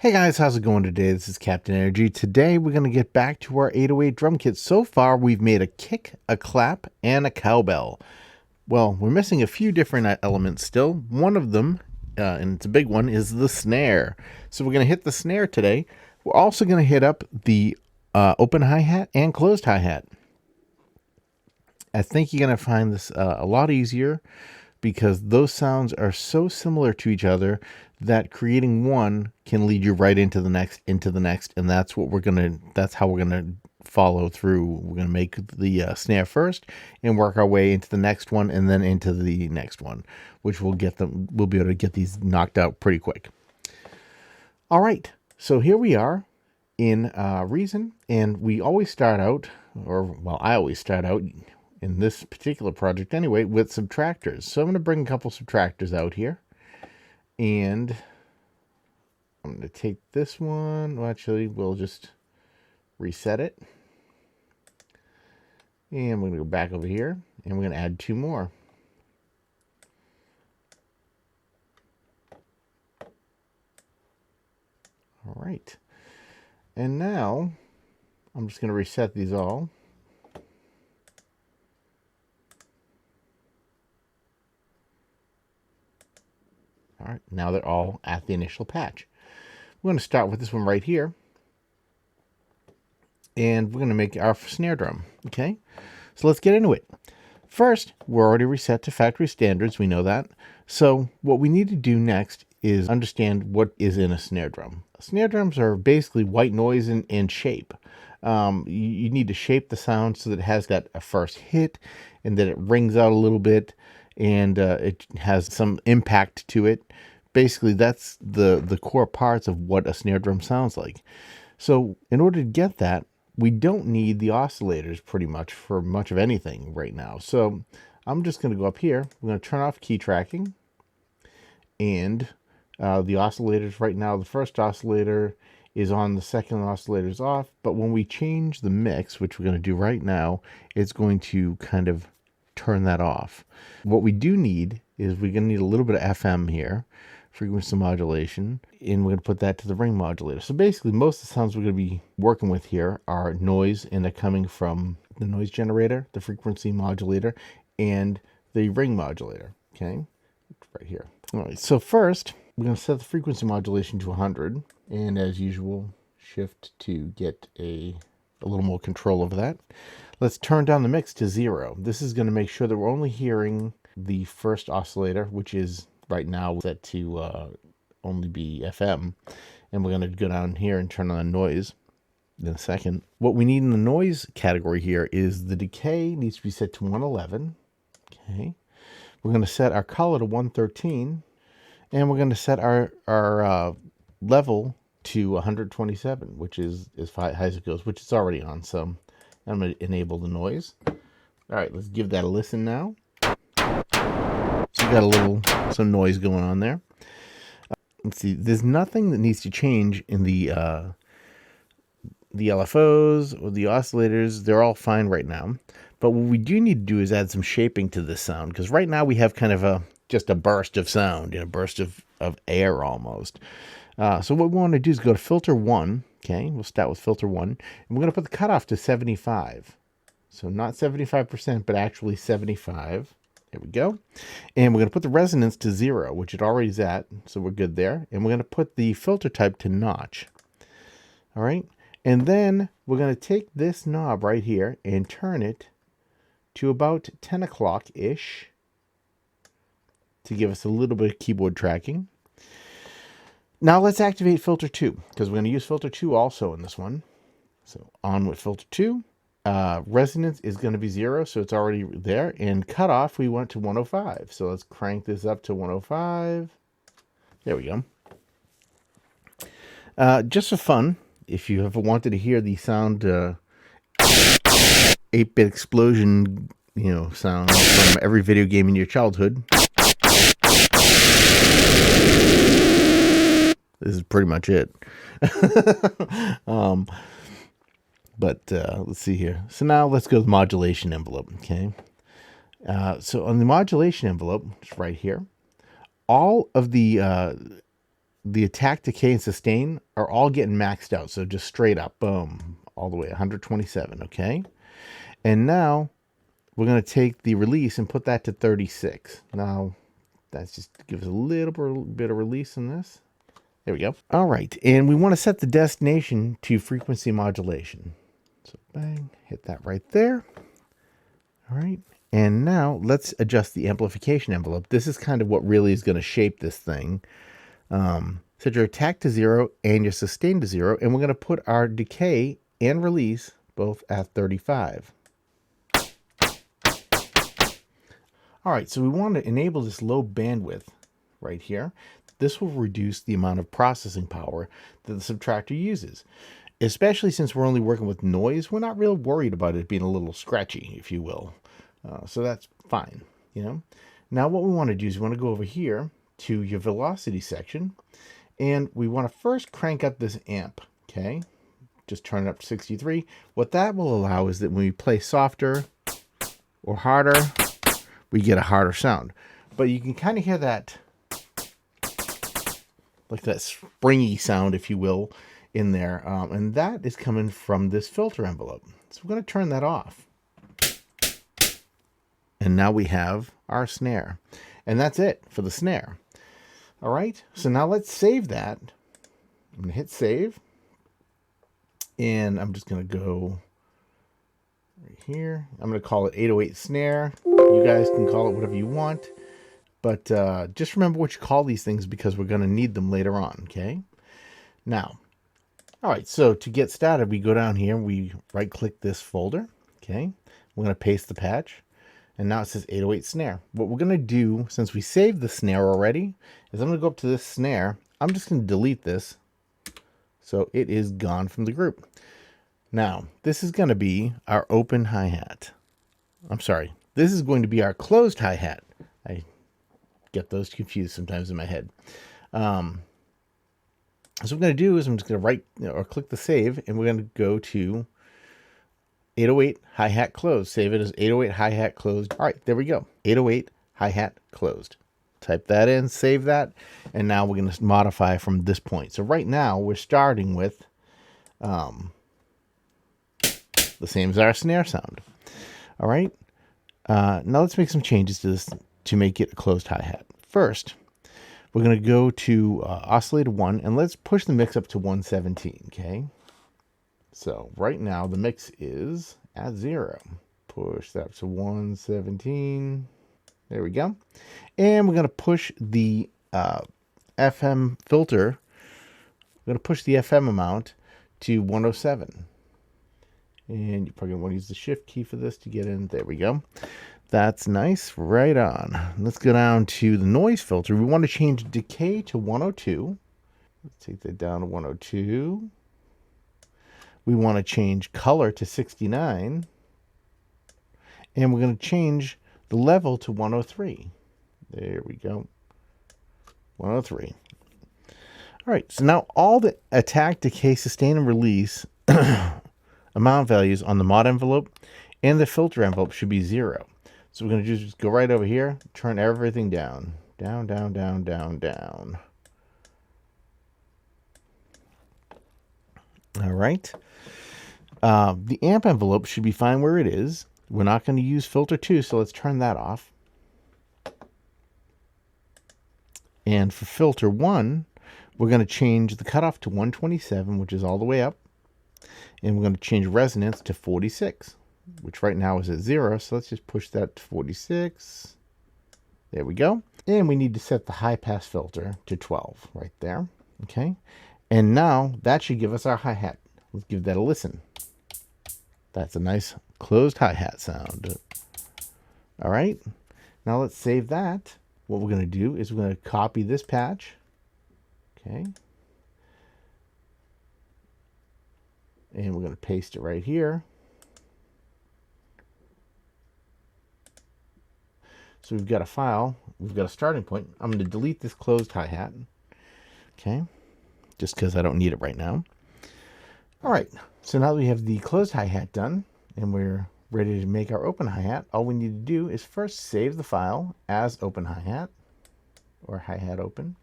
Hey guys, how's it going today? This is Captain Energy. Today we're going to get back to our 808 drum kit. So far we've made a kick, a clap, and a cowbell. Well, we're missing a few different elements still. One of them, and it's a big one, is the snare. So we're going to hit the snare today. We're also going to hit up the open hi-hat and closed hi-hat. I think you're going to find this a lot easier because those sounds are so similar to each other that creating one can lead you right into the next, and that's how we're gonna follow through. We're gonna make the snare first and work our way into the next one and then into the next one, which we'll be able to get these knocked out pretty quick. All right, so here we are in Reason, and we always start out, I always start out in this particular project anyway, with subtractors. So I'm going to bring a couple subtractors out here. And I'm going to take this one. Well, actually, we'll just reset it. And we're going to go back over here. And we're going to add two more. All right. And now, I'm just going to reset these all. All right, now they're all at the initial patch. We're going to start with this one right here. And we're going to make our snare drum, okay? So let's get into it. First, we're already reset to factory standards, we know that. So what we need to do next is understand what is in a snare drum. Snare drums are basically white noise and shape. You need to shape the sound so that it has got a first hit and that it rings out a little bit and it has some impact to it. Basically, that's the core parts of what a snare drum sounds like. So in order to get that, we don't need the oscillators pretty much for much of anything right now. So I'm just going to go up here. I'm going to turn off key tracking. And the oscillators right now, the first oscillator is on, the second oscillator is off. But when we change the mix, which we're going to do right now, it's going to kind of turn that off. What we do need is we're going to need a little bit of FM here, frequency modulation, and we're going to put that to the ring modulator. So basically most of the sounds we're going to be working with here are noise, and they're coming from the noise generator, the frequency modulator, and the ring modulator, okay? Right here. All right, so first we're going to set the frequency modulation to 100, and as usual, shift to get a little more control over that. Let's turn down the mix to 0. This is going to make sure that we're only hearing the first oscillator, which is right now set to only be FM. And we're going to go down here and turn on noise in a second. What we need in the noise category here is the decay needs to be set to 111. Okay. We're going to set our color to 113. And we're going to set our level to 127, which is as high as it goes, which is already on. So I'm going to enable the noise. All right, let's give that a listen now. So we got some noise going on there. Let's see, there's nothing that needs to change in the LFOs or the oscillators. They're all fine right now. But what we do need to do is add some shaping to this sound, because right now we have kind of just a burst of sound, a burst of air almost. So what we want to do is go to filter 1. Okay, we'll start with filter 1. And we're going to put the cutoff to 75. So not 75%, but actually 75. There we go. And we're going to put the resonance to 0, which it already is at. So we're good there. And we're going to put the filter type to notch. All right. And then we're going to take this knob right here and turn it to about 10 o'clock-ish to give us a little bit of keyboard tracking. Now let's activate filter 2, because we're going to use filter 2 also in this one. So on with filter 2. Resonance is going to be 0, so it's already there. And cutoff, we went to 105. So let's crank this up to 105. There we go. Just for fun, if you ever wanted to hear the sound 8-bit explosion, sound from every video game in your childhood, this is pretty much it. But let's see here. So now let's go to the modulation envelope, okay? So on the modulation envelope, it's right here, all of the the attack, decay, and sustain are all getting maxed out. So just straight up, boom, all the way 127, okay? And now we're going to take the release and put that to 36. Now, that's just to give us a little bit of release in this. There we go. All right, and we want to set the destination to frequency modulation. So bang, hit that right there. All right, and now let's adjust the amplification envelope. This is kind of what really is going to shape this thing. Set your attack to 0 and your sustain to 0, and we're going to put our decay and release both at 35. All right, so we want to enable this low bandwidth right here. This will reduce the amount of processing power that the subtractor uses. Especially since we're only working with noise, we're not real worried about it being a little scratchy, if you will. So that's fine, you know. Now what we want to do is we want to go over here to your velocity section, and we want to first crank up this amp, okay? Just turn it up to 63. What that will allow is that when we play softer or harder, we get a harder sound. But you can kind of hear that, like that springy sound, if you will, in there. And that is coming from this filter envelope. So we're going to turn that off. And now we have our snare. And that's it for the snare. All right, so now let's save that. I'm going to hit save. And I'm just going to go right here. I'm going to call it 808 snare. You guys can call it whatever you want. But just remember what you call these things because we're going to need them later on, okay? Now, all right, so to get started, we go down here, we right-click this folder, okay? We're going to paste the patch. And now it says 808 snare. What we're going to do, since we saved the snare already, is I'm going to go up to this snare. I'm just going to delete this so it is gone from the group. Now, this is going to be our open hi-hat. I'm sorry. This is going to be our closed hi-hat. I get those confused sometimes in my head. So what I'm going to do is I'm just going to right or click the save, and we're going to go to 808 hi-hat closed. Save it as 808 hi-hat closed. All right, there we go. 808 hi-hat closed. Type that in, save that, and now we're going to modify from this point. So right now we're starting with the same as our snare sound. All right. Now let's make some changes to this to make it a closed hi-hat. First, we're going to go to oscillator 1, and let's push the mix up to 117, okay? So right now the mix is at 0. Push that up to 117. There we go. And we're going to push the FM filter. We're going to push the FM amount to 107. And you're probably going to want to use the shift key for this to get in. There we go. That's nice. Right on. Let's go down to the noise filter. We want to change decay to 102. Let's take that down to 102. We want to change color to 69. And we're going to change the level to 103. There we go. 103. All right. So now all the attack, decay, sustain, and release amount values on the mod envelope and the filter envelope should be 0. So we're going to just go right over here, turn everything down. Down, down, down, down, down. All right. The amp envelope should be fine where it is. We're not going to use filter 2, so let's turn that off. And for filter 1, we're going to change the cutoff to 127, which is all the way up. And we're going to change resonance to 46, which right now is at 0. So let's just push that to 46. There we go. And we need to set the high pass filter to 12 right there. Okay. And now that should give us our hi-hat. Let's give that a listen. That's a nice closed hi-hat sound. All right. Now let's save that. What we're going to do is we're going to copy this patch. Okay. And we're going to paste it right here. So we've got a file. We've got a starting point. I'm going to delete this closed hi-hat. Okay. Just because I don't need it right now. All right. So now that we have the closed hi-hat done and we're ready to make our open hi-hat, all we need to do is first save the file as open hi-hat or hi-hat open.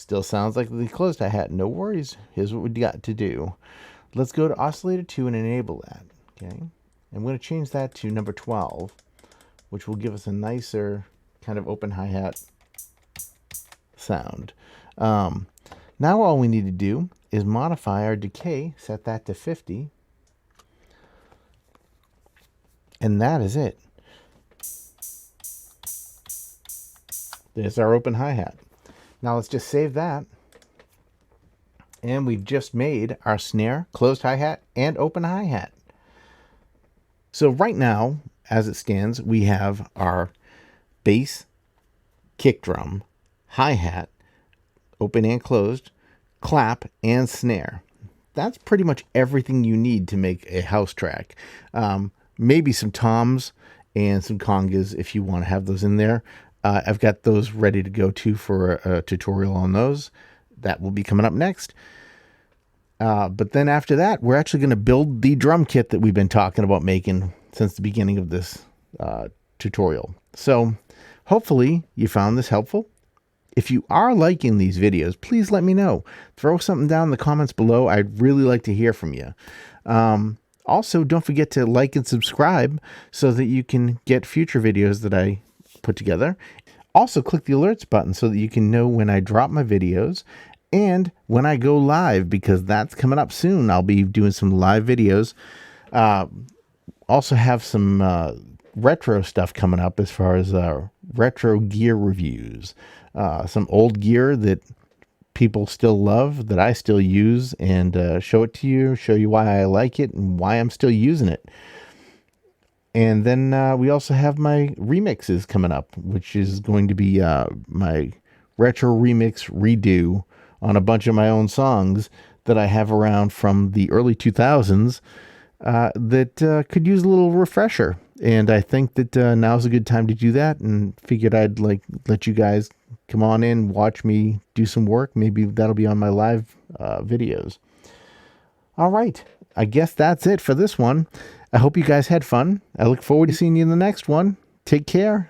Still sounds like the closed hi-hat. No worries. Here's what we got to do. Let's go to oscillator 2 and enable that. Okay. I'm going to change that to number 12, which will give us a nicer kind of open hi-hat sound. Now all we need to do is modify our decay, set that to 50, and that is it. There's our open hi-hat. Now let's just save that. And we've just made our snare, closed hi-hat, and open hi-hat. So right now, as it stands, we have our bass, kick drum, hi-hat, open and closed, clap, and snare. That's pretty much everything you need to make a house track. Maybe some toms and some congas if you want to have those in there. I've got those ready to go too for a tutorial on those. That will be coming up next. But then after that, we're actually going to build the drum kit that we've been talking about making since the beginning of this tutorial. So hopefully you found this helpful. If you are liking these videos, please let me know. Throw something down in the comments below. I'd really like to hear from you. Also, don't forget to like and subscribe so that you can get future videos that I put together. Also, click the alerts button so that you can know when I drop my videos and when I go live, because that's coming up soon. I'll be doing some live videos. Also have some retro stuff coming up as far as retro gear reviews. Some old gear that people still love, that I still use, and show it to you, show you why I like it and why I'm still using it. And then we also have my remixes coming up, which is going to be my retro remix redo on a bunch of my own songs that I have around from the early 2000s that could use a little refresher. And I think that now's a good time to do that, and figured I'd let you guys come on in, watch me do some work. Maybe that'll be on my live videos. All right. I guess that's it for this one. I hope you guys had fun. I look forward to seeing you in the next one. Take care.